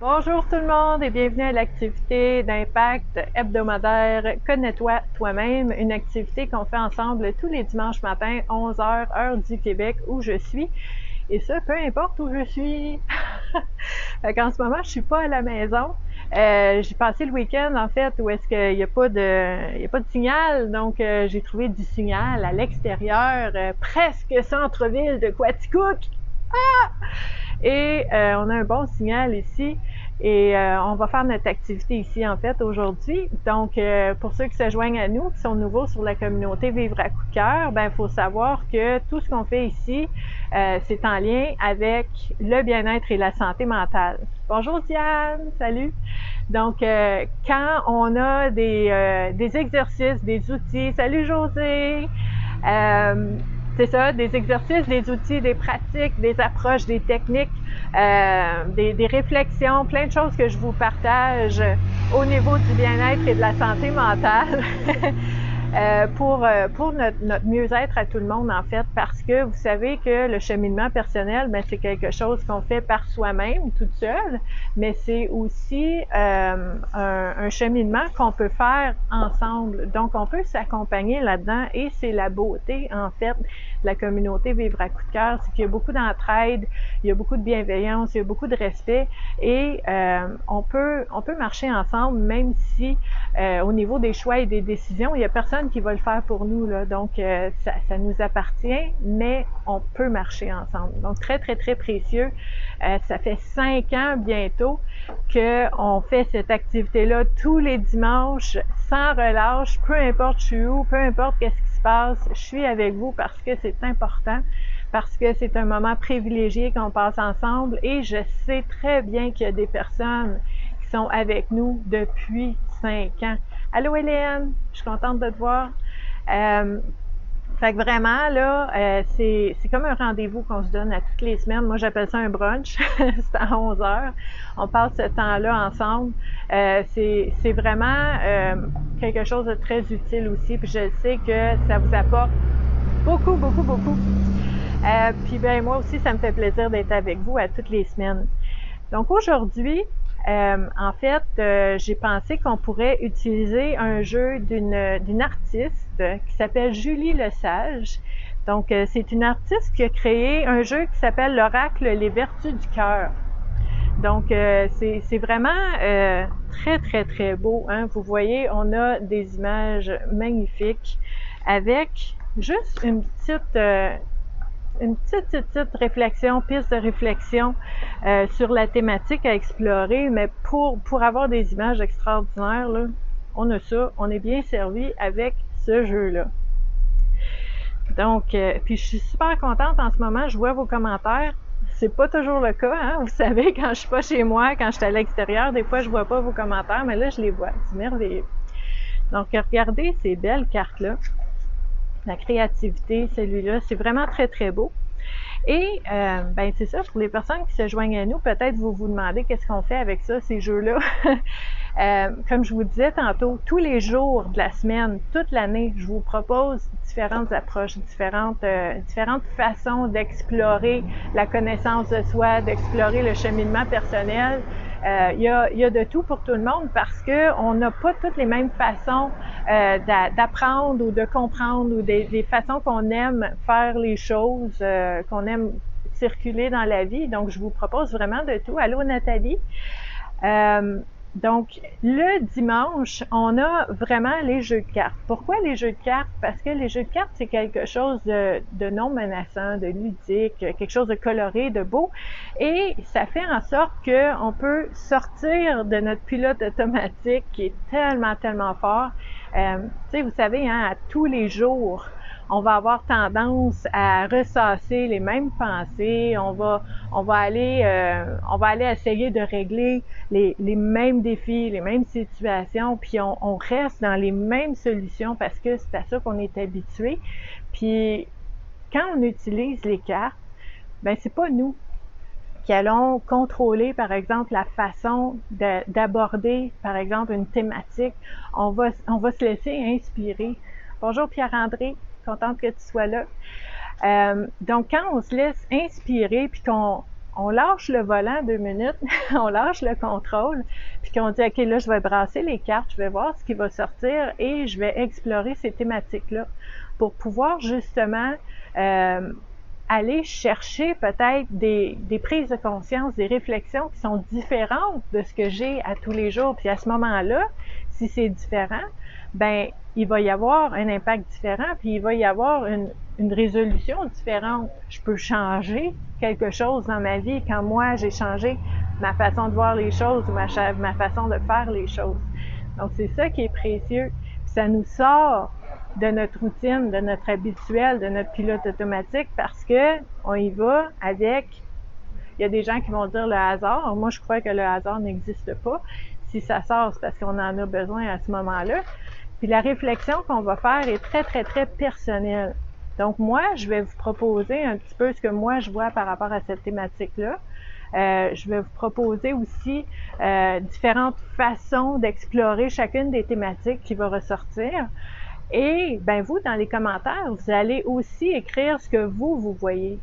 Bonjour tout le monde et bienvenue à l'activité d'impact hebdomadaire Connais-toi toi-même, une activité qu'on fait ensemble tous les dimanches matins, 11h, heure du Québec où je suis. Et ça, peu importe où je suis. Fait qu'en ce moment, je suis pas à la maison. J'ai passé le week-end, en fait, où est-ce qu'il n'y a pas de signal. Donc, j'ai trouvé du signal à l'extérieur, presque centre-ville de Quaticook. Et on a un bon signal ici. Et on va faire notre activité ici, en fait, aujourd'hui. Donc, pour ceux qui se joignent à nous, qui sont nouveaux sur la communauté Vivre à coup de cœur, ben, il faut savoir que tout ce qu'on fait ici, c'est en lien avec le bien-être et la santé mentale. Bonjour Diane, salut! Donc, quand on a des exercices, des outils, salut José! C'est ça, des exercices, des outils, des pratiques, des approches, des techniques, des réflexions, plein de choses que je vous partage au niveau du bien-être et de la santé mentale. Pour notre mieux-être à tout le monde, en fait, parce que vous savez que le cheminement personnel, ben, c'est quelque chose qu'on fait par soi-même, toute seule, mais c'est aussi un cheminement qu'on peut faire ensemble. Donc, on peut s'accompagner là-dedans et c'est la beauté, en fait, de la communauté Vivre à coup de cœur, c'est qu'il y a beaucoup d'entraide, il y a beaucoup de bienveillance, il y a beaucoup de respect et on peut marcher ensemble, même si au niveau des choix et des décisions, il n'y a personne qui va le faire pour nous, là. Donc, ça nous appartient, mais on peut marcher ensemble. Donc, très, très, très précieux. Ça fait 5 ans bientôt qu'on fait cette activité-là tous les dimanches, sans relâche, peu importe je suis où, peu importe qu'est-ce qui se passe, je suis avec vous parce que c'est important, parce que c'est un moment privilégié qu'on passe ensemble et je sais très bien qu'il y a des personnes qui sont avec nous depuis 5 ans. Allô Hélène, je suis contente de te voir. Fait que vraiment, là, c'est comme un rendez-vous qu'on se donne à toutes les semaines. Moi, j'appelle ça un brunch. C'est à 11 heures. On passe ce temps-là ensemble. C'est vraiment quelque chose de très utile aussi. Puis je sais que ça vous apporte beaucoup, beaucoup, beaucoup. Puis ben moi aussi, ça me fait plaisir d'être avec vous à toutes les semaines. Donc aujourd'hui, en fait, j'ai pensé qu'on pourrait utiliser un jeu d'une artiste qui s'appelle Julie Lesage. Donc, c'est une artiste qui a créé un jeu qui s'appelle l'Oracle Les Vertus du cœur. Donc, c'est vraiment très, très, très beau. Hein? Vous voyez, on a des images magnifiques avec juste une petite réflexion, piste de réflexion sur la thématique à explorer, mais pour avoir des images extraordinaires, là, on a ça, on est bien servi avec ce jeu-là. Donc, puis je suis super contente en ce moment, je vois vos commentaires. C'est pas toujours le cas, hein? Vous savez, quand je suis pas chez moi, quand je suis à l'extérieur, des fois je vois pas vos commentaires, mais là je les vois. C'est merveilleux. Donc, regardez ces belles cartes-là. La créativité, celui-là, c'est vraiment très, très beau. Et ben c'est ça, pour les personnes qui se joignent à nous, peut-être vous vous demandez qu'est-ce qu'on fait avec ça, ces jeux-là. Comme je vous disais tantôt, tous les jours de la semaine, toute l'année, je vous propose différentes approches, différentes façons d'explorer la connaissance de soi, d'explorer le cheminement personnel. Il y a de tout pour tout le monde parce que on n'a pas toutes les mêmes façons d'apprendre ou de comprendre ou des façons qu'on aime faire les choses, qu'on aime circuler dans la vie. Donc, je vous propose vraiment de tout. Allô, Nathalie? Donc, le dimanche, on a vraiment les jeux de cartes. Pourquoi les jeux de cartes? Parce que les jeux de cartes, c'est quelque chose de non menaçant, de ludique, quelque chose de coloré, de beau. Et ça fait en sorte qu'on peut sortir de notre pilote automatique qui est tellement, tellement fort. Tu sais, vous savez, hein, à tous les jours, on va avoir tendance à ressasser les mêmes pensées, on va aller essayer de régler les mêmes défis, les mêmes situations, puis on reste dans les mêmes solutions parce que c'est à ça qu'on est habitué. Puis quand on utilise les cartes, ben c'est pas nous qui allons contrôler, par exemple, la façon d'aborder, par exemple, une thématique. On va se laisser inspirer. Bonjour Pierre-André, contente que tu sois là. Donc, quand on se laisse inspirer puis qu'on on lâche le volant 2 minutes, on lâche le contrôle, puis qu'on dit, OK, là, je vais brasser les cartes, je vais voir ce qui va sortir et je vais explorer ces thématiques-là pour pouvoir justement aller chercher peut-être des prises de conscience, des réflexions qui sont différentes de ce que j'ai à tous les jours. Puis à ce moment-là, si c'est différent, ben il va y avoir un impact différent, puis il va y avoir une résolution différente. Je peux changer quelque chose dans ma vie quand moi, j'ai changé ma façon de voir les choses ou ma façon de faire les choses. Donc, c'est ça qui est précieux. Puis ça nous sort de notre routine, de notre habituel, de notre pilote automatique parce que on y va avec... Il y a des gens qui vont dire le hasard. Moi, je crois que le hasard n'existe pas. Si ça sort, c'est parce qu'on en a besoin à ce moment-là. Puis la réflexion qu'on va faire est très, très, très personnelle. Donc moi, je vais vous proposer un petit peu ce que moi je vois par rapport à cette thématique-là. Je vais vous proposer aussi différentes façons d'explorer chacune des thématiques qui va ressortir. Et ben vous, dans les commentaires, vous allez aussi écrire ce que vous voyez.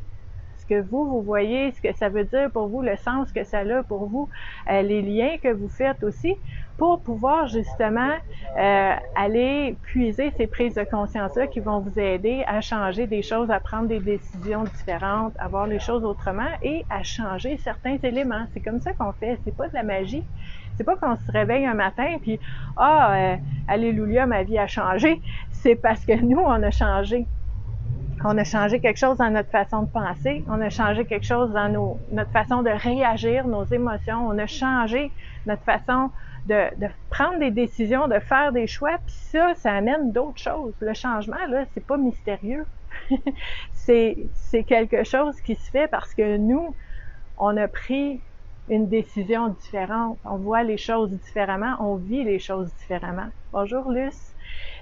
Ce que vous voyez, ce que ça veut dire pour vous, le sens que ça a pour vous, les liens que vous faites aussi, pour pouvoir justement aller puiser ces prises de conscience-là qui vont vous aider à changer des choses, à prendre des décisions différentes, à voir les choses autrement et à changer certains éléments. C'est comme ça qu'on fait, c'est pas de la magie. C'est pas qu'on se réveille un matin puis alléluia, ma vie a changé. C'est parce que nous, on a changé. On a changé quelque chose dans notre façon de penser, on a changé quelque chose dans notre façon de réagir, nos émotions, on a changé notre façon de prendre des décisions, de faire des choix, puis ça amène d'autres choses. Le changement, là, c'est pas mystérieux. c'est quelque chose qui se fait parce que nous, on a pris une décision différente, on voit les choses différemment, on vit les choses différemment. Bonjour Luce.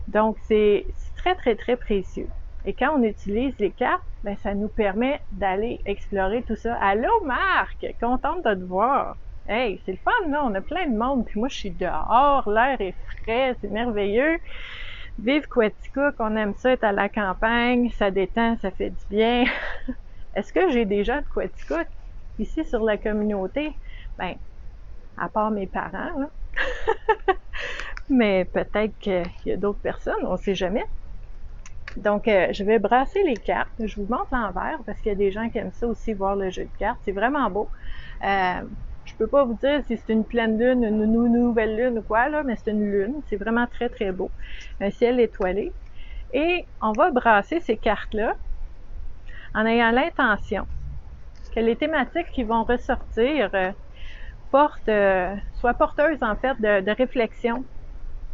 Donc, c'est très, très, très précieux. Et quand on utilise les cartes, ben ça nous permet d'aller explorer tout ça. Allô Marc, contente de te voir. Hey, c'est le fun là, on a plein de monde, puis moi je suis dehors, l'air est frais, c'est merveilleux. Vive Quaticook, on aime ça être à la campagne, ça détend, ça fait du bien. Est-ce que j'ai des gens de Quaticook ici sur la communauté? Ben, à part mes parents, là. Mais peut-être qu'il y a d'autres personnes, on sait jamais. Donc, je vais brasser les cartes. Je vous montre l'envers parce qu'il y a des gens qui aiment ça aussi, voir le jeu de cartes. C'est vraiment beau. Je peux pas vous dire si c'est une pleine lune, une nouvelle lune ou quoi, là, mais c'est une lune. C'est vraiment très, très beau. Un ciel étoilé. Et on va brasser ces cartes-là en ayant l'intention que les thématiques qui vont ressortir soient porteuses, en fait, de réflexion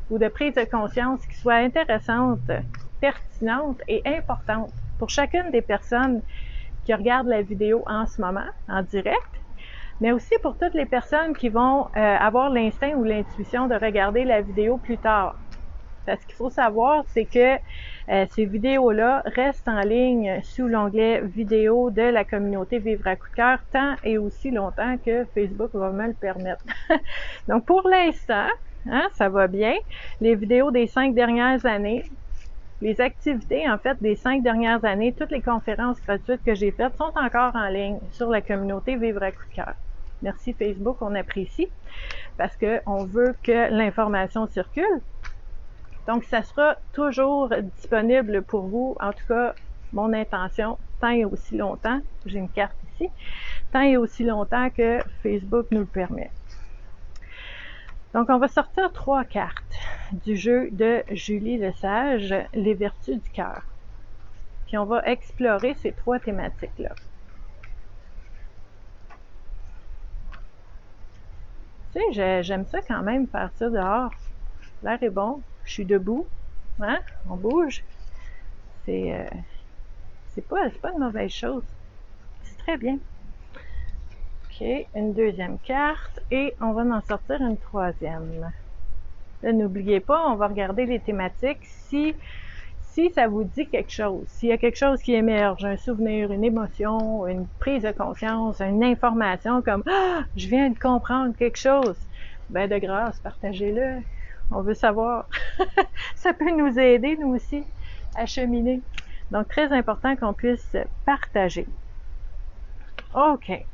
ou de prise de conscience qui soient intéressantes, pertinentes et importantes pour chacune des personnes qui regardent la vidéo en ce moment, en direct, mais aussi pour toutes les personnes qui vont avoir l'instinct ou l'intuition de regarder la vidéo plus tard. Parce qu'il faut savoir, c'est que ces vidéos-là restent en ligne sous l'onglet vidéo de la communauté Vivre à coup de cœur tant et aussi longtemps que Facebook va me le permettre. Donc pour l'instant, ça va bien. Les vidéos des 5 dernières années, les activités en fait des 5 dernières années, toutes les conférences gratuites que j'ai faites sont encore en ligne sur la communauté Vivre à coup de cœur. Merci Facebook, on apprécie parce qu'on veut que l'information circule. Donc, ça sera toujours disponible pour vous. En tout cas, mon intention, tant et aussi longtemps, j'ai une carte ici, tant et aussi longtemps que Facebook nous le permet. Donc, on va sortir 3 cartes du jeu de Julie Lesage, Les vertus du cœur. Puis, on va explorer ces 3 thématiques-là. Tu sais, j'aime ça quand même faire ça dehors. L'air est bon. Je suis debout, hein? On bouge. C'est pas une mauvaise chose. C'est très bien. OK, une deuxième carte et on va en sortir une troisième. Là, n'oubliez pas, on va regarder les thématiques. Si ça vous dit quelque chose, s'il y a quelque chose qui émerge, un souvenir, une émotion, une prise de conscience, une information comme « Ah, je viens de comprendre quelque chose », ben de grâce, partagez-le. On veut savoir. Ça peut nous aider, nous aussi, à cheminer. Donc, très important qu'on puisse partager. OK.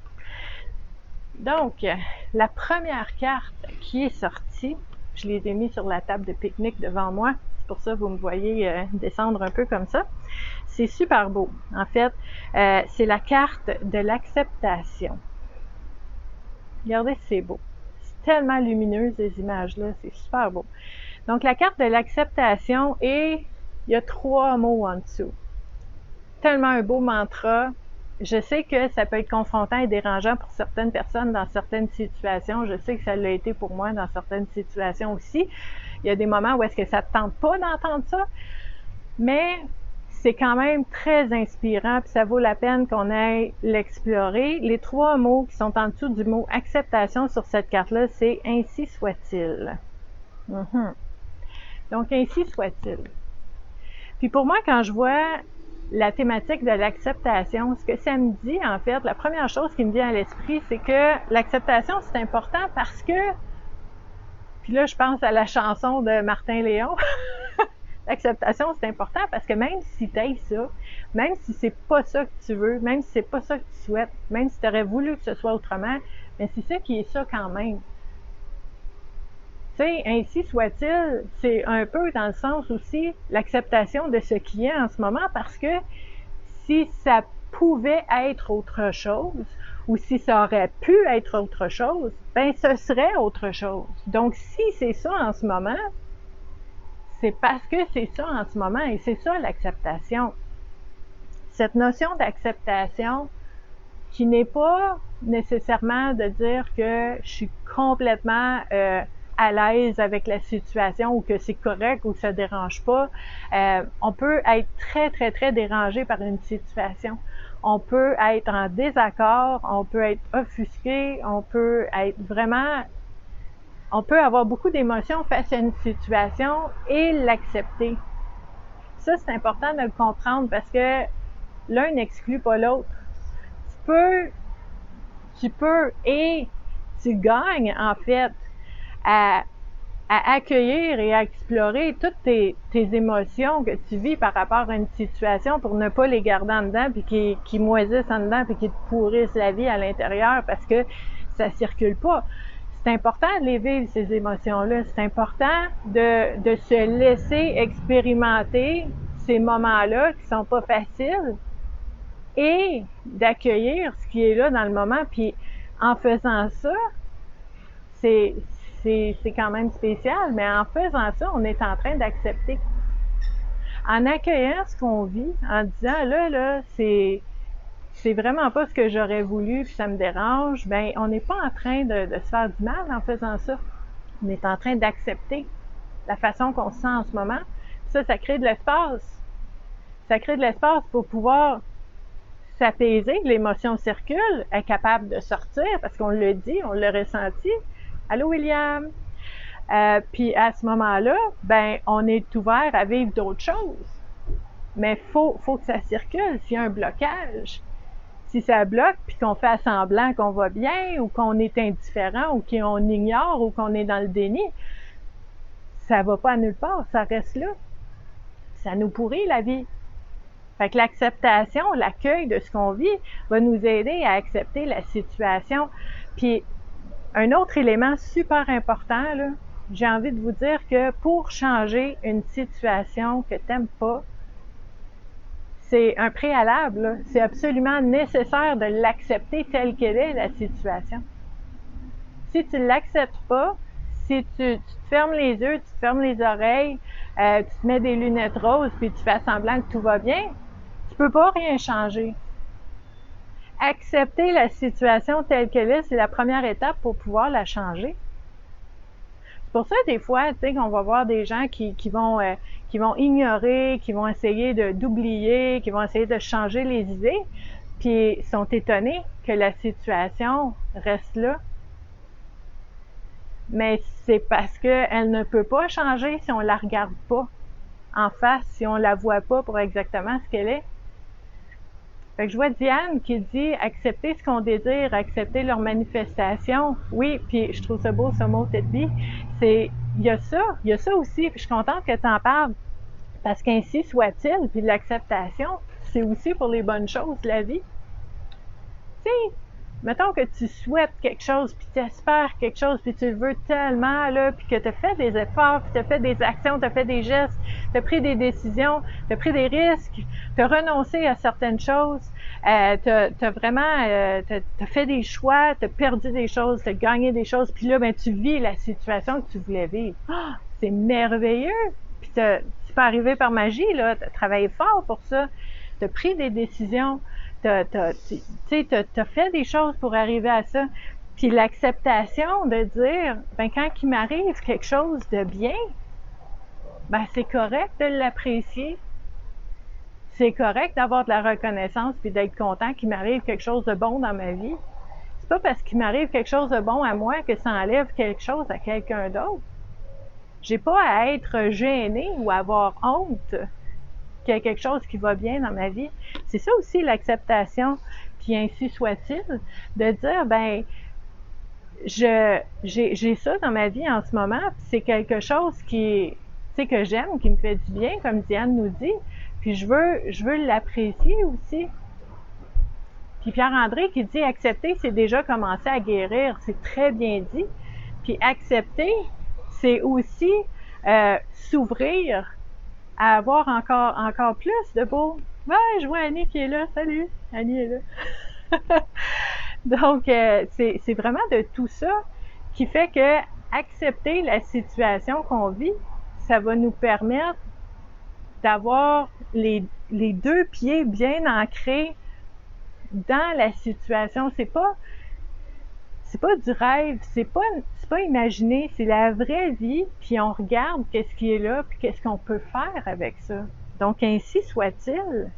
Donc, la première carte qui est sortie, je les ai mis sur la table de pique-nique devant moi, c'est pour ça que vous me voyez descendre un peu comme ça. C'est super beau. En fait, c'est la carte de l'acceptation. Regardez, c'est beau. C'est tellement lumineux, ces images-là, c'est super beau. Donc, la carte de l'acceptation, et il y a 3 mots en dessous. Tellement un beau mantra. Je sais que ça peut être confrontant et dérangeant pour certaines personnes dans certaines situations. Je sais que ça l'a été pour moi dans certaines situations aussi. Il y a des moments où est-ce que ça ne te tente pas d'entendre ça, mais c'est quand même très inspirant, puis ça vaut la peine qu'on aille l'explorer. Les 3 mots qui sont en dessous du mot acceptation sur cette carte-là, c'est « ainsi soit-il ». Donc, ainsi soit-il. Puis pour moi, quand je vois la thématique de l'acceptation, ce que ça me dit, en fait, la première chose qui me vient à l'esprit, c'est que l'acceptation, c'est important parce que, puis là, je pense à la chanson de Martin Léon, l'acceptation, c'est important parce que même si t'aimes ça, même si c'est pas ça que tu veux, même si c'est pas ça que tu souhaites, même si tu aurais voulu que ce soit autrement, mais c'est ça qui est ça quand même. Tu sais, ainsi soit-il, c'est un peu dans le sens aussi l'acceptation de ce qui est en ce moment, parce que si ça pouvait être autre chose, ou si ça aurait pu être autre chose, ben ce serait autre chose. Donc si c'est ça en ce moment, c'est parce que c'est ça en ce moment, et c'est ça l'acceptation. Cette notion d'acceptation qui n'est pas nécessairement de dire que je suis complètement à l'aise avec la situation, ou que c'est correct, ou que ça dérange pas. On peut être très, très, très dérangé par une situation. On peut être en désaccord, on peut être offusqué, on peut être vraiment... On peut avoir beaucoup d'émotions face à une situation et l'accepter. Ça, c'est important de le comprendre parce que l'un n'exclut pas l'autre. Tu peux et tu gagnes, en fait, à accueillir et à explorer toutes tes émotions que tu vis par rapport à une situation, pour ne pas les garder en dedans puis qui moisissent en dedans puis qui te pourrissent la vie à l'intérieur parce que ça circule pas. C'est important de les vivre, ces émotions-là. C'est important de se laisser expérimenter ces moments-là qui sont pas faciles et d'accueillir ce qui est là dans le moment. Puis en faisant ça, c'est quand même spécial, mais en faisant ça, on est en train d'accepter. En accueillant ce qu'on vit, en disant là, c'est vraiment pas ce que j'aurais voulu, puis ça me dérange, ben on n'est pas en train de se faire du mal en faisant ça. On est en train d'accepter la façon qu'on se sent en ce moment. Ça crée de l'espace. Ça crée de l'espace pour pouvoir s'apaiser, l'émotion circule, est capable de sortir, parce qu'on le dit, on l'a ressenti. Allô, William? Puis à ce moment-là, ben on est ouvert à vivre d'autres choses. Mais faut que ça circule. S'il y a un blocage, si ça bloque, puis qu'on fait semblant qu'on va bien, ou qu'on est indifférent, ou qu'on ignore, ou qu'on est dans le déni, ça va pas à nulle part, ça reste là. Ça nous pourrit la vie. Fait que l'acceptation, l'accueil de ce qu'on vit, va nous aider à accepter la situation. Puis, un autre élément super important, là, j'ai envie de vous dire que pour changer une situation que t'aimes pas, c'est un préalable, c'est absolument nécessaire de l'accepter telle qu'elle est, la situation. Si tu ne l'acceptes pas, si tu te fermes les yeux, tu te fermes les oreilles, tu te mets des lunettes roses puis tu fais semblant que tout va bien, tu peux pas rien changer. Accepter la situation telle qu'elle est, c'est la première étape pour pouvoir la changer. C'est pour ça, des fois, tu sais, qu'on va voir des gens qui vont ignorer, qui vont essayer d'oublier, qui vont essayer de changer les idées, puis sont étonnés que la situation reste là. Mais c'est parce qu'elle ne peut pas changer si on la regarde pas en face, si on la voit pas pour exactement ce qu'elle est. Fait que je vois Diane qui dit « accepter ce qu'on désire, accepter leur manifestation ». Oui, puis je trouve ça beau ce mot, Teddy. Il y a ça aussi, puis je suis contente que tu en parles, parce qu'ainsi soit-il, puis l'acceptation, c'est aussi pour les bonnes choses de la vie. Tu sais, mettons que tu souhaites quelque chose, puis tu espères quelque chose, puis tu le veux tellement, là, puis que tu as fait des efforts, puis tu as fait des actions, tu as fait des gestes, tu as pris des décisions, tu as pris des risques, tu as renoncé à certaines choses, tu as vraiment t'as fait des choix, tu as perdu des choses, tu as gagné des choses, puis là, ben, tu vis la situation que tu voulais vivre. Oh, c'est merveilleux! Puis c'est pas arrivé par magie, là, tu as travaillé fort pour ça, tu as pris des décisions, tu as fait des choses pour arriver à ça. Puis l'acceptation de dire, ben quand il m'arrive quelque chose de bien, ben c'est correct de l'apprécier. C'est correct d'avoir de la reconnaissance puis d'être content qu'il m'arrive quelque chose de bon dans ma vie. C'est pas parce qu'il m'arrive quelque chose de bon à moi que ça enlève quelque chose à quelqu'un d'autre. J'ai pas à être gênée ou à avoir honte qu'il y a quelque chose qui va bien dans ma vie. C'est ça aussi l'acceptation, puis ainsi soit-il, de dire, ben, j'ai ça dans ma vie en ce moment, puis c'est quelque chose qui, tu sais, que j'aime, qui me fait du bien, comme Diane nous dit, puis je veux l'apprécier aussi. Puis Pierre-André qui dit accepter, c'est déjà commencer à guérir, c'est très bien dit. Puis accepter, c'est aussi s'ouvrir à avoir encore plus de beau. Ouais, je vois Annie qui est là. Salut, Annie est là. Donc, c'est vraiment de tout ça qui fait que accepter la situation qu'on vit, ça va nous permettre d'avoir les deux pieds bien ancrés dans la situation. C'est pas du rêve, c'est pas imaginé, c'est la vraie vie, puis on regarde qu'est-ce qui est là, puis qu'est-ce qu'on peut faire avec ça. Donc, ainsi soit-il.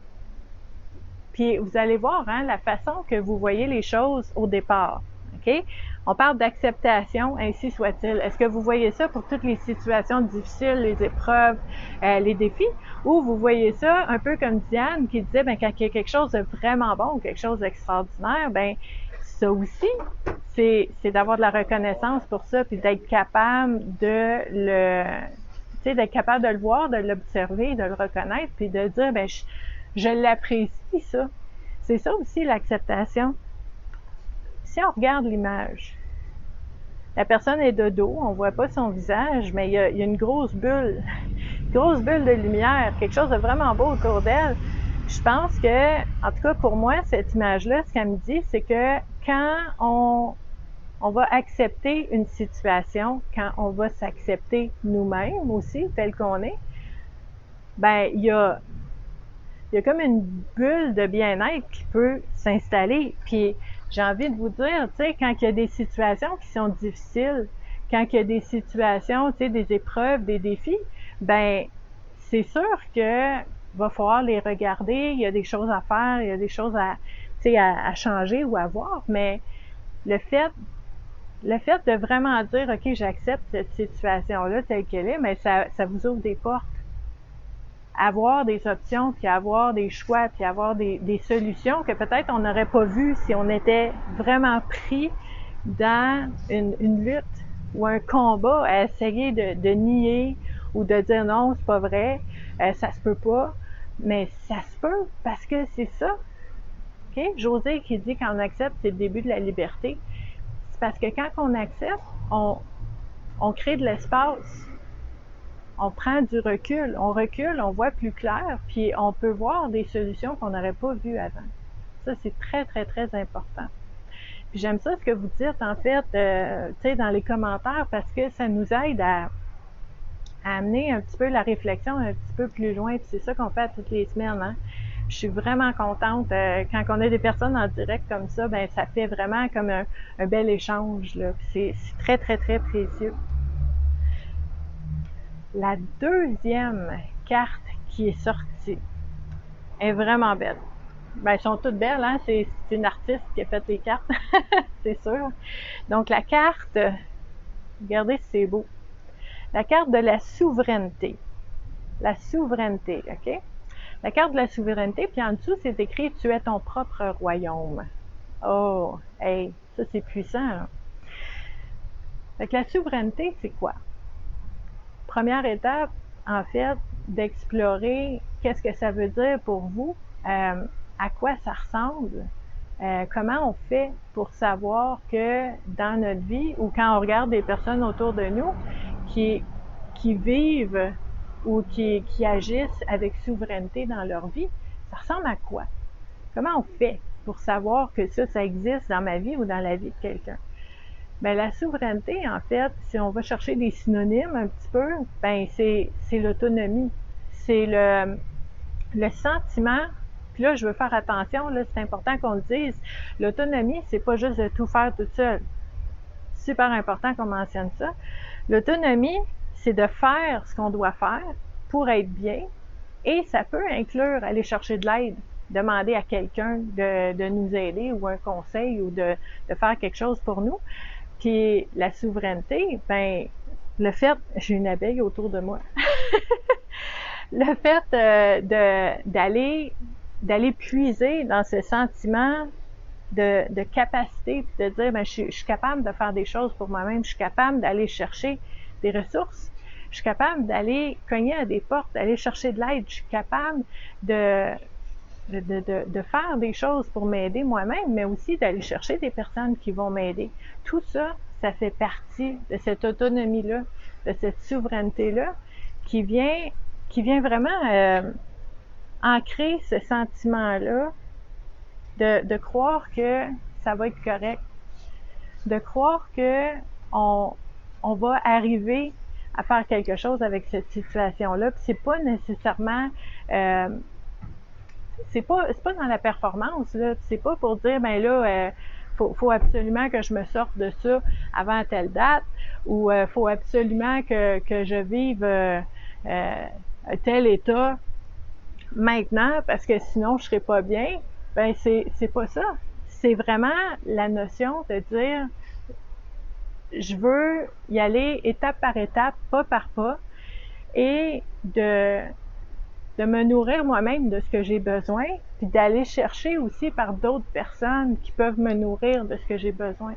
Puis vous allez voir, hein, la façon que vous voyez les choses au départ. OK? On parle d'acceptation, ainsi soit-il. Est-ce que vous voyez ça pour toutes les situations difficiles, les épreuves, les défis? Ou vous voyez ça un peu comme Diane qui disait, ben, quand il y a quelque chose de vraiment bon, quelque chose d'extraordinaire, ben, ça aussi, c'est d'avoir de la reconnaissance pour ça, puis d'être capable de d'être capable de le voir, de l'observer, de le reconnaître, puis de dire, ben, je l'apprécie, ça. C'est ça aussi l'acceptation. Si on regarde l'image, la personne est de dos, on voit pas son visage, mais il y a une grosse bulle, une grosse bulle de lumière, quelque chose de vraiment beau autour d'elle. Je pense que, en tout cas pour moi, cette image-là, ce qu'elle me dit, c'est que quand on va accepter une situation, quand on va s'accepter nous-mêmes aussi, tel qu'on est, ben il y a comme une bulle de bien-être qui peut s'installer. Puis j'ai envie de vous dire, tu sais, quand il y a des situations qui sont difficiles, quand il y a des situations, tu sais, des épreuves, des défis, ben c'est sûr que va falloir les regarder, il y a des choses à faire, il y a des choses à, tu sais, à changer ou à voir, mais le fait de vraiment dire, OK, j'accepte cette situation-là telle qu'elle est, mais ça vous ouvre des portes. Avoir des options, puis avoir des choix, puis avoir des solutions que peut-être on n'aurait pas vues si on était vraiment pris dans une lutte ou un combat à essayer de nier ou de dire non, c'est pas vrai, ça se peut pas, mais ça se peut parce que c'est ça. OK? José qui dit quand on accepte, c'est le début de la liberté. C'est parce que quand on accepte, on crée de l'espace. On prend du recul, on voit plus clair, puis on peut voir des solutions qu'on n'aurait pas vues avant. Ça, c'est très, très, très important. Puis j'aime ça ce que vous dites, en fait, tu sais, dans les commentaires, parce que ça nous aide à amener un petit peu la réflexion un petit peu plus loin, puis c'est ça qu'on fait toutes les semaines, hein. Je suis vraiment contente. Quand on a des personnes en direct comme ça, ben ça fait vraiment comme un bel échange, là. C'est très, très, très précieux. La deuxième carte qui est sortie est vraiment belle. Ben, elles sont toutes belles, hein? C'est une artiste qui a fait les cartes, c'est sûr. Donc, la carte, regardez si c'est beau. La carte de la souveraineté. La souveraineté, OK? La carte de la souveraineté, puis en dessous, c'est écrit « Tu es ton propre royaume ». Oh, hey, ça c'est puissant, là. Fait que la souveraineté, c'est quoi? Première étape, en fait, d'explorer qu'est-ce que ça veut dire pour vous, à quoi ça ressemble, Comment on fait pour savoir que dans notre vie ou quand on regarde des personnes autour de nous qui, qui vivent ou qui agissent avec souveraineté dans leur vie, ça ressemble à quoi? Comment on fait pour savoir que ça existe dans ma vie ou dans la vie de quelqu'un? Ben, la souveraineté, en fait, si on va chercher des synonymes un petit peu, ben, c'est l'autonomie. C'est le sentiment, puis là, je veux faire attention, là, c'est important qu'on le dise, l'autonomie, c'est pas juste de tout faire toute seule. Super important qu'on mentionne ça. L'autonomie, c'est de faire ce qu'on doit faire pour être bien, et ça peut inclure aller chercher de l'aide, demander à quelqu'un de nous aider ou un conseil ou de faire quelque chose pour nous. Puis la souveraineté, ben le fait, j'ai une abeille autour de moi, le fait d'aller puiser dans ce sentiment de capacité, puis de dire, ben je suis capable de faire des choses pour moi-même, je suis capable d'aller chercher des ressources, je suis capable d'aller cogner à des portes, d'aller chercher de l'aide, je suis capable de faire des choses pour m'aider moi-même, mais aussi d'aller chercher des personnes qui vont m'aider. Tout ça, ça fait partie de cette autonomie-là, de cette souveraineté-là, qui vient vraiment ancrer ce sentiment-là de croire que ça va être correct, de croire que on va arriver à faire quelque chose avec cette situation-là. Puis c'est pas nécessairement c'est pas dans la performance, là. C'est pas pour dire, ben là, faut absolument que je me sorte de ça avant telle date, ou faut absolument que je vive tel état maintenant, parce que sinon je serai pas bien. Ben c'est pas ça. C'est vraiment la notion de dire, je veux y aller étape par étape, pas par pas, et de me nourrir moi-même de ce que j'ai besoin, puis d'aller chercher aussi par d'autres personnes qui peuvent me nourrir de ce que j'ai besoin.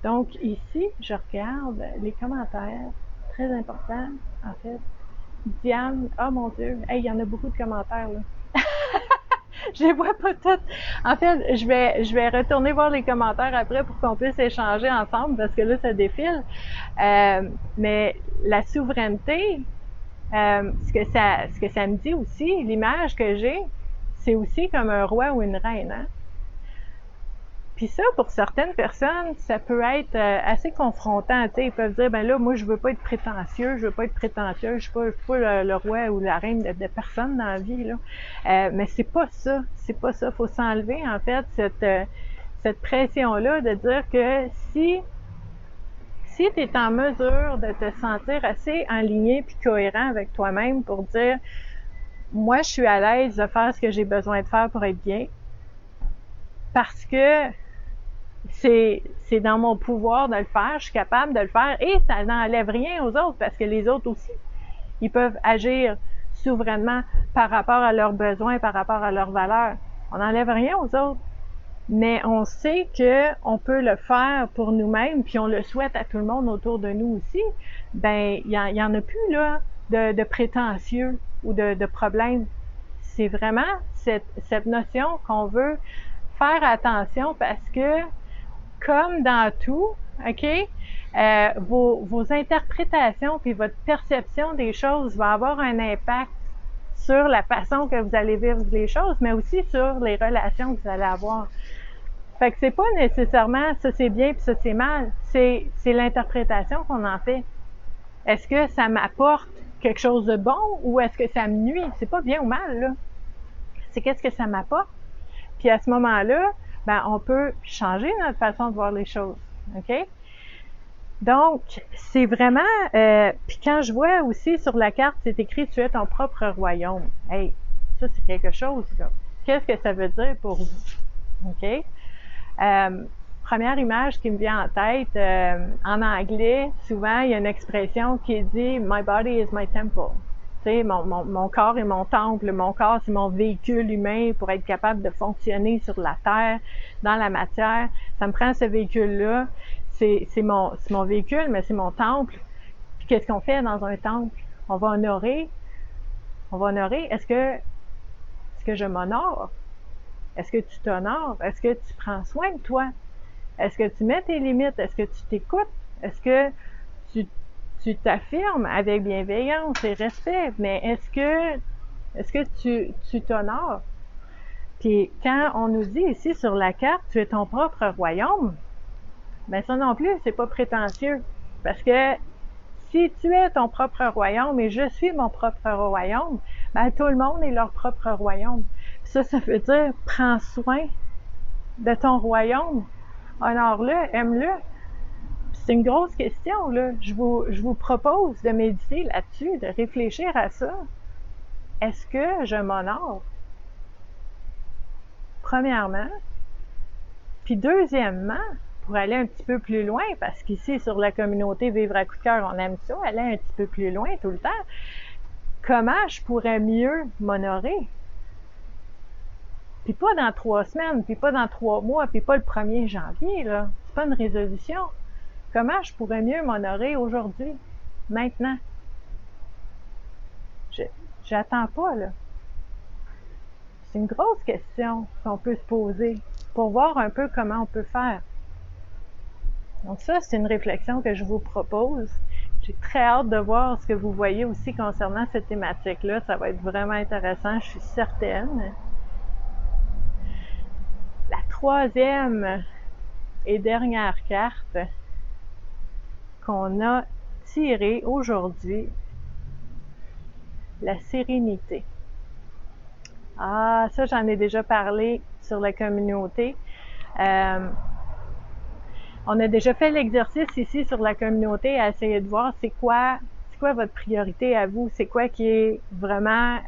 Donc ici, je regarde les commentaires, très important en fait. Diane, oh mon Dieu, hey, il y en a beaucoup de commentaires là. Je les vois pas toutes. En fait, je vais retourner voir les commentaires après pour qu'on puisse échanger ensemble parce que là, ça défile. Mais la souveraineté, ce que ça me dit aussi, l'image que j'ai, c'est aussi comme un roi ou une reine. Hein? Puis ça, pour certaines personnes, ça peut être assez confrontant. T'sais. Ils peuvent dire, ben là, moi, je veux pas être prétentieux, je veux pas être prétentieuse, je suis pas le roi ou la reine de personne dans la vie. Là. Mais c'est pas ça. C'est pas ça. Faut s'enlever, en fait, cette pression-là de dire que si tu es en mesure de te sentir assez aligné puis cohérent avec toi-même pour dire, moi, je suis à l'aise de faire ce que j'ai besoin de faire pour être bien, parce que c'est dans mon pouvoir de le faire, je suis capable de le faire et ça n'enlève rien aux autres parce que les autres aussi, ils peuvent agir souverainement par rapport à leurs besoins, par rapport à leurs valeurs. On n'enlève rien aux autres, mais on sait que on peut le faire pour nous-mêmes puis on le souhaite à tout le monde autour de nous aussi. Ben, il y en a plus là de prétentieux ou de problèmes. C'est vraiment cette notion qu'on veut faire attention parce que comme dans tout, OK, vos interprétations puis votre perception des choses va avoir un impact sur la façon que vous allez vivre les choses, mais aussi sur les relations que vous allez avoir. Fait que c'est pas nécessairement ça c'est bien puis ça c'est mal, c'est l'interprétation qu'on en fait. Est-ce que ça m'apporte quelque chose de bon ou est-ce que ça me nuit? C'est pas bien ou mal, là. C'est qu'est-ce que ça m'apporte? Puis à ce moment-là, ben on peut changer notre façon de voir les choses, OK? Donc, c'est vraiment... puis quand je vois aussi sur la carte, c'est écrit « Tu es ton propre royaume ». Hey, ça c'est quelque chose, là. Qu'est-ce que ça veut dire pour vous? OK? Première image qui me vient en tête, en anglais, souvent, il y a une expression qui dit « My body is my temple ». Tu sais, mon corps est mon temple, mon corps c'est mon véhicule humain pour être capable de fonctionner sur la terre, dans la matière. Ça me prend ce véhicule-là, c'est mon véhicule, mais c'est mon temple. Puis qu'est-ce qu'on fait dans un temple? On va honorer. Est-ce que je m'honore? Est-ce que tu t'honores? Est-ce que tu prends soin de toi? Est-ce que tu mets tes limites? Est-ce que tu t'écoutes? Est-ce que tu t'affirmes avec bienveillance et respect? Mais est-ce que tu t'honores? Puis quand on nous dit ici sur la carte, tu es ton propre royaume, ben ça non plus, c'est pas prétentieux. Parce que si tu es ton propre royaume et je suis mon propre royaume, ben tout le monde est leur propre royaume. Puis ça veut dire, prends soin de ton royaume. Honore-le, aime-le. C'est une grosse question, là. Je vous propose de méditer là-dessus, de réfléchir à ça. Est-ce que je m'honore? Premièrement. Puis deuxièmement, pour aller un petit peu plus loin, parce qu'ici, sur la communauté Vivre à coup de cœur, on aime ça, aller un petit peu plus loin tout le temps. Comment je pourrais mieux m'honorer? Puis pas dans 3 semaines, puis pas dans 3 mois, puis pas le 1er janvier, là. C'est pas une résolution. Comment je pourrais mieux m'honorer aujourd'hui, maintenant? J'attends pas, là. C'est une grosse question qu'on peut se poser pour voir un peu comment on peut faire. Donc ça, c'est une réflexion que je vous propose. J'ai très hâte de voir ce que vous voyez aussi concernant cette thématique-là. Ça va être vraiment intéressant, je suis certaine. La troisième et dernière carte qu'on a tirée aujourd'hui, la sérénité. Ah, ça, j'en ai déjà parlé sur la communauté. On a déjà fait l'exercice ici sur la communauté à essayer de voir c'est quoi votre priorité à vous, c'est quoi qui est vraiment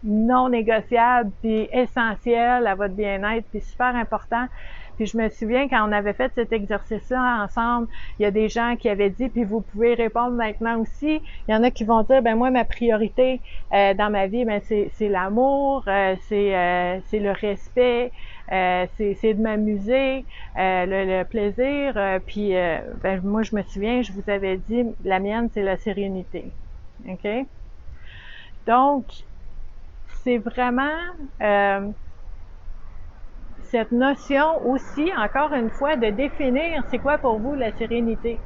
non négociable puis essentiel à votre bien-être puis super important. Puis je me souviens quand on avait fait cet exercice-là ensemble, il y a des gens qui avaient dit, puis vous pouvez répondre maintenant aussi, il y en a qui vont dire, ben moi ma priorité dans ma vie, ben c'est l'amour, c'est le respect, c'est de m'amuser, le plaisir, puis ben moi je me souviens, je vous avais dit, la mienne c'est la sérénité, ok? Donc c'est vraiment cette notion aussi, encore une fois, de définir c'est quoi pour vous la sérénité.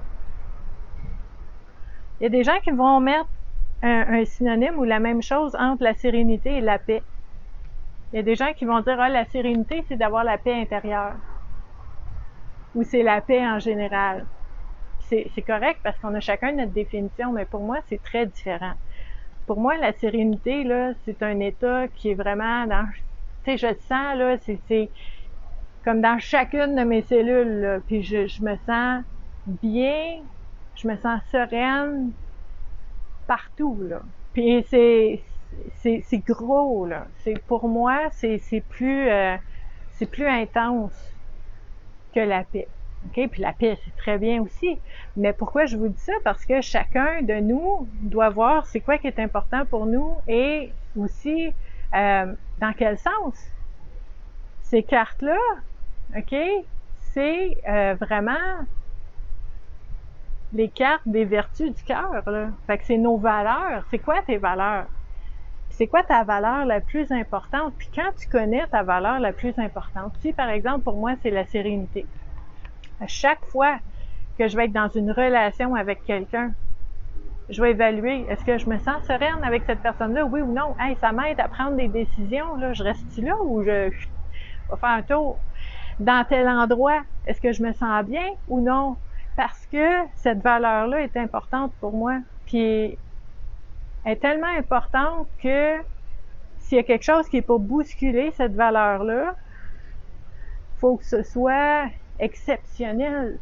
Il y a des gens qui vont mettre un synonyme ou la même chose entre la sérénité et la paix. Il y a des gens qui vont dire, ah, la sérénité, c'est d'avoir la paix intérieure. Ou c'est la paix en général. C'est correct parce qu'on a chacun notre définition, mais pour moi, c'est très différent. Pour moi, la sérénité, là, c'est un état qui est vraiment dans... Tu sais, je le sens, là, c'est comme dans chacune de mes cellules, là, puis je me sens bien, je me sens sereine partout, là. Puis c'est gros, là. Pour moi, c'est plus intense que la paix. OK? Puis la paix, c'est très bien aussi. Mais pourquoi je vous dis ça? Parce que chacun de nous doit voir c'est quoi qui est important pour nous et aussi dans quel sens. Ces cartes-là, OK? C'est vraiment les cartes des vertus du cœur, là. Fait que c'est nos valeurs. C'est quoi tes valeurs? C'est quoi ta valeur la plus importante? Puis quand tu connais ta valeur la plus importante, si par exemple pour moi c'est la sérénité. À chaque fois que je vais être dans une relation avec quelqu'un, je vais évaluer, est-ce que je me sens sereine avec cette personne-là, oui ou non? Hey, ça m'aide à prendre des décisions, là. Je reste là ou je vais faire un tour? Dans tel endroit, est-ce que je me sens bien ou non? Parce que cette valeur-là est importante pour moi. Puis elle est tellement importante que s'il y a quelque chose qui est pour bousculer cette valeur-là, il faut que ce soit exceptionnel.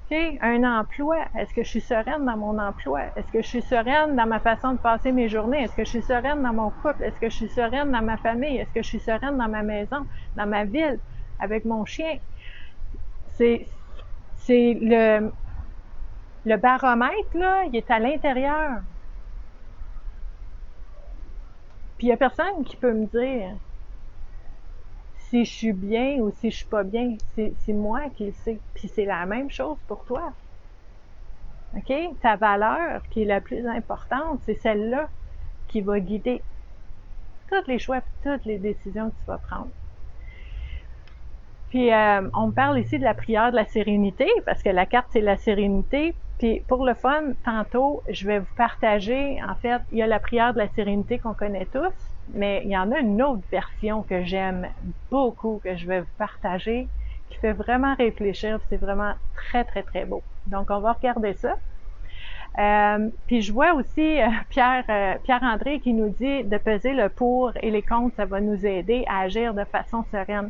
Okay? Un emploi, est-ce que je suis sereine dans mon emploi? Est-ce que je suis sereine dans ma façon de passer mes journées? Est-ce que je suis sereine dans mon couple? Est-ce que je suis sereine dans ma famille? Est-ce que je suis sereine dans ma maison, dans ma ville, avec mon chien? C'est le baromètre, là, il est à l'intérieur. Puis il y a personne qui peut me dire si je suis bien ou si je suis pas bien. C'est moi qui le sais. Puis c'est la même chose pour toi. OK? Ta valeur qui est la plus importante, c'est celle-là qui va guider. tous les choix, toutes les décisions que tu vas prendre. Puis, on me parle ici de la prière de la sérénité, parce que la carte, c'est la sérénité. Puis, pour le fun, tantôt, je vais vous partager, en fait, il y a la prière de la sérénité qu'on connaît tous, mais il y en a une autre version que j'aime beaucoup, que je vais vous partager, qui fait vraiment réfléchir, puis c'est vraiment très, très, très beau. Donc, on va regarder ça. Puis je vois aussi Pierre-André qui nous dit de peser le pour et les contre, ça va nous aider à agir de façon sereine.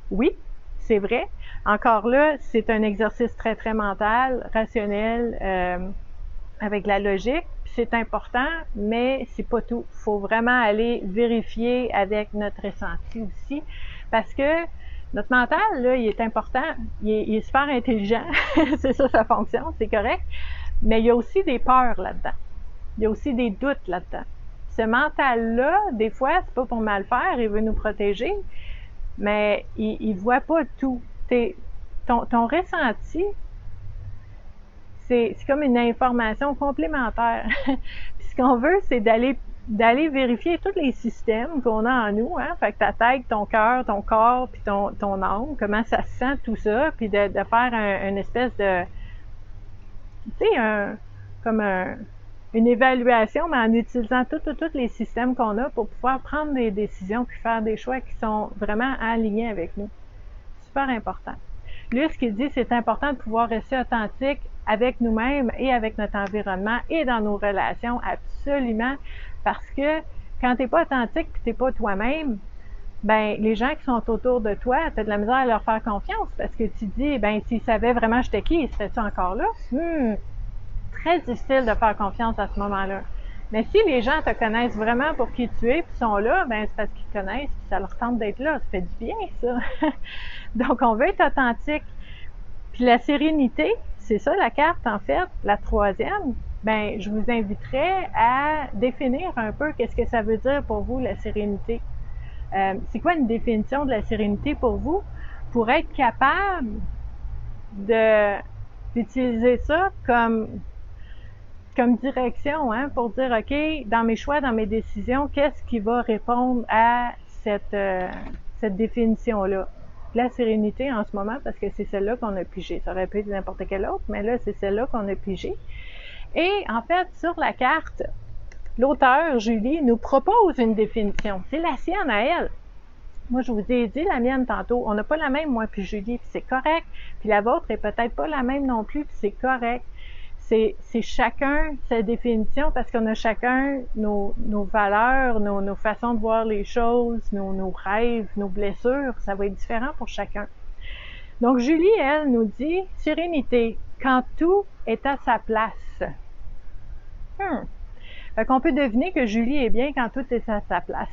Oui, c'est vrai. Encore là, c'est un exercice très, très mental, rationnel, avec la logique. C'est important, mais c'est pas tout. Il faut vraiment aller vérifier avec notre ressenti aussi, parce que notre mental, là, il est important, il est super intelligent, c'est ça sa fonction, c'est correct, mais il y a aussi des peurs là-dedans. Il y a aussi des doutes là-dedans. Ce mental-là, des fois, c'est pas pour mal faire, il veut nous protéger, mais il voit pas tout. Ton ressenti, c'est comme une information complémentaire. Puis ce qu'on veut, c'est d'aller vérifier tous les systèmes qu'on a en nous, hein. Fait que ta tête, ton cœur, ton corps, puis ton âme, comment ça se sent, tout ça, puis de faire une espèce de, tu sais, une évaluation, mais en utilisant tous les systèmes qu'on a pour pouvoir prendre des décisions puis faire des choix qui sont vraiment alignés avec nous. Super important. Lui, ce qu'il dit, c'est important de pouvoir rester authentique avec nous-mêmes et avec notre environnement et dans nos relations, absolument, parce que quand t'es pas authentique puis t'es pas toi-même, ben les gens qui sont autour de toi, t'as de la misère à leur faire confiance parce que tu dis, ben s'ils savaient vraiment j'étais qui, serais-tu encore là? Très difficile de faire confiance à ce moment-là. Mais si les gens te connaissent vraiment pour qui tu es puis sont là, ben c'est parce qu'ils te connaissent puis ça leur tente d'être là. Ça fait du bien, ça. Donc, on veut être authentique. Puis la sérénité, c'est ça la carte, en fait, la troisième. Ben, je vous inviterais à définir un peu qu'est-ce que ça veut dire pour vous, la sérénité. C'est quoi une définition de la sérénité pour vous? Pour être capable d'utiliser ça comme direction, hein, pour dire, OK, dans mes choix, dans mes décisions, qu'est-ce qui va répondre à cette définition-là? La sérénité en ce moment, parce que c'est celle-là qu'on a pigée. Ça aurait pu être n'importe quelle autre, mais là, c'est celle-là qu'on a pigée. Et en fait, sur la carte, l'auteur, Julie, nous propose une définition. C'est la sienne à elle. Moi, je vous ai dit la mienne tantôt. On n'a pas la même, moi puis Julie, puis c'est correct. Puis la vôtre est peut-être pas la même non plus, puis c'est correct. C'est chacun sa définition parce qu'on a chacun nos valeurs, nos façons de voir les choses, nos rêves, nos blessures. Ça va être différent pour chacun. Donc, Julie, elle, nous dit « Sérénité, quand tout est à sa place. » Fait qu'on peut deviner que Julie est bien quand tout est à sa place.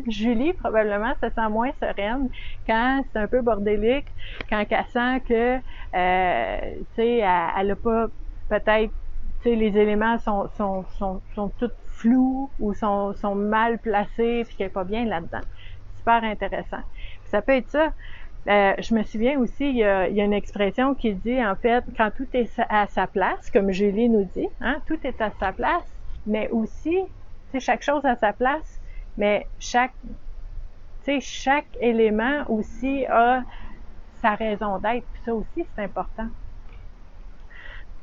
Julie, probablement, se sent moins sereine quand c'est un peu bordélique, quand elle sent que, tu sais, elle a pas peut-être, tu sais, les éléments sont tous flous ou sont mal placés puis qu'elle n'est pas bien là-dedans. Super intéressant. Puis ça peut être ça. Je me souviens aussi, il y a une expression qui dit, en fait, quand tout est à sa place, comme Julie nous dit, hein, tout est à sa place, mais aussi, tu sais, chaque chose à sa place, mais chaque élément aussi a sa raison d'être. Puis ça aussi, c'est important.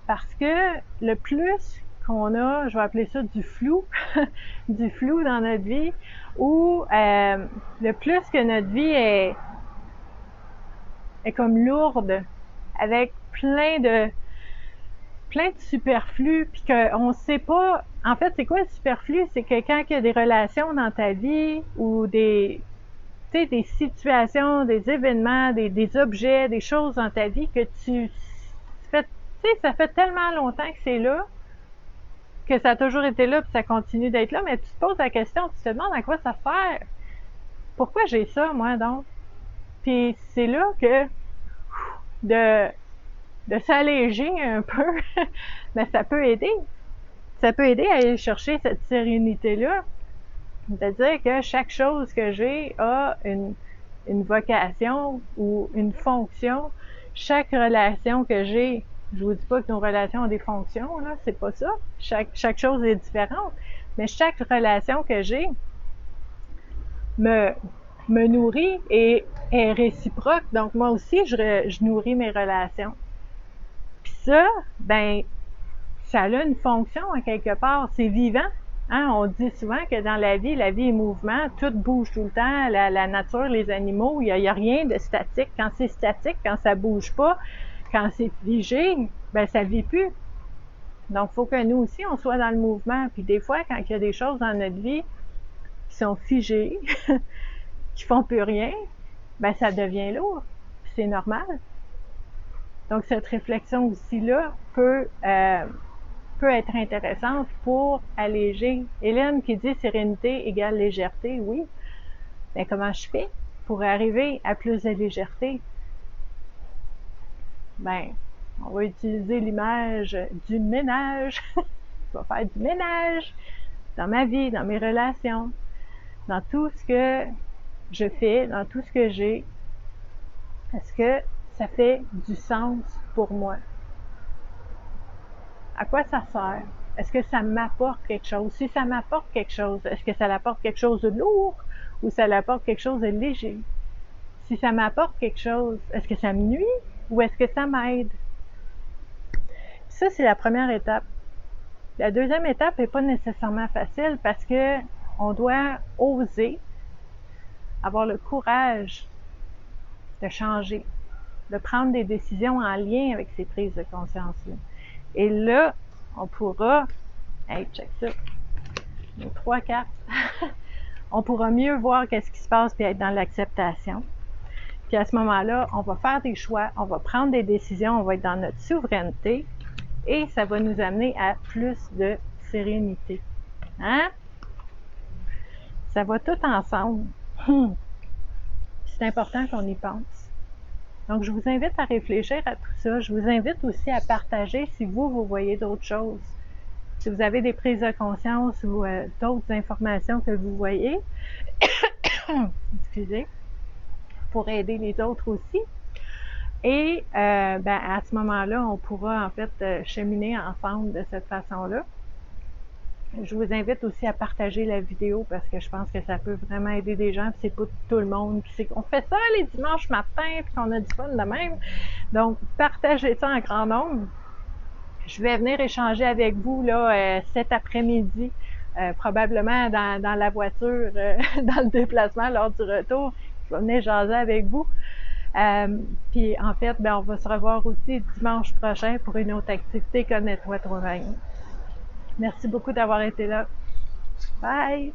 Parce que le plus qu'on a, je vais appeler ça du flou, du flou dans notre vie, ou le plus que notre vie est comme lourde, avec plein de superflu, puis qu'on sait pas. En fait, c'est quoi le superflu? C'est que quand il y a des relations dans ta vie ou des situations, des événements, des objets, des choses dans ta vie que ça fait tellement longtemps que c'est là, que ça a toujours été là, puis ça continue d'être là, mais tu te poses la question, tu te demandes à quoi ça sert? Pourquoi j'ai ça, moi, donc? Puis c'est là que de s'alléger un peu, mais ça peut aider. Ça peut aider à aller chercher cette sérénité-là. C'est-à-dire que chaque chose que j'ai a une vocation ou une fonction. Chaque relation que j'ai, je vous dis pas que nos relations ont des fonctions, là, c'est pas ça. Chaque chose est différente. Mais chaque relation que j'ai me, me nourrit et est réciproque. Donc, moi aussi, je nourris mes relations. Puis ça, ben, ça a une fonction à quelque part. C'est vivant. Hein? On dit souvent que dans la vie est mouvement, tout bouge tout le temps, la nature, les animaux, il y a rien de statique. Quand c'est statique, quand ça bouge pas, quand c'est figé, ben ça vit plus. Donc, il faut que nous aussi, on soit dans le mouvement. Puis des fois, quand il y a des choses dans notre vie qui sont figées, qui font plus rien, ben ça devient lourd. Puis c'est normal. Donc, cette réflexion aussi-là peut être intéressante pour alléger. Hélène qui dit sérénité égale légèreté, oui. Mais comment je fais pour arriver à plus de légèreté? Ben, on va utiliser l'image du ménage. Je vais faire du ménage dans ma vie, dans mes relations, dans tout ce que je fais, dans tout ce que j'ai. Est-ce que ça fait du sens pour moi? À quoi ça sert? Est-ce que ça m'apporte quelque chose? Si ça m'apporte quelque chose, est-ce que ça l'apporte quelque chose de lourd ou ça l'apporte quelque chose de léger? Si ça m'apporte quelque chose, est-ce que ça me nuit ou est-ce que ça m'aide? Ça, c'est la première étape. La deuxième étape n'est pas nécessairement facile parce que on doit oser avoir le courage de changer, de prendre des décisions en lien avec ces prises de conscience-là. Et là, on pourra, hey, check ça, les 3 cartes, on pourra mieux voir qu'est-ce qui se passe puis être dans l'acceptation. Puis à ce moment-là, on va faire des choix, on va prendre des décisions, on va être dans notre souveraineté et ça va nous amener à plus de sérénité. Hein? Ça va tout ensemble. C'est important qu'on y pense. Donc, je vous invite à réfléchir à tout ça. Je vous invite aussi à partager si vous voyez d'autres choses. Si vous avez des prises de conscience ou d'autres informations que vous voyez, excusez, pour aider les autres aussi. Et à ce moment-là, on pourra en fait cheminer ensemble de cette façon-là. Je vous invite aussi à partager la vidéo parce que je pense que ça peut vraiment aider des gens. Puis c'est pas tout le monde. Puis c'est qu'on fait ça les dimanches matins puis qu'on a du fun de même. Donc, partagez ça en grand nombre. Je vais venir échanger avec vous là cet après-midi, probablement dans la voiture, dans le déplacement lors du retour. Je vais venir jaser avec vous. Puis en fait, on va se revoir aussi dimanche prochain pour une autre activité Connais-toi toi-même. Merci beaucoup d'avoir été là. Bye!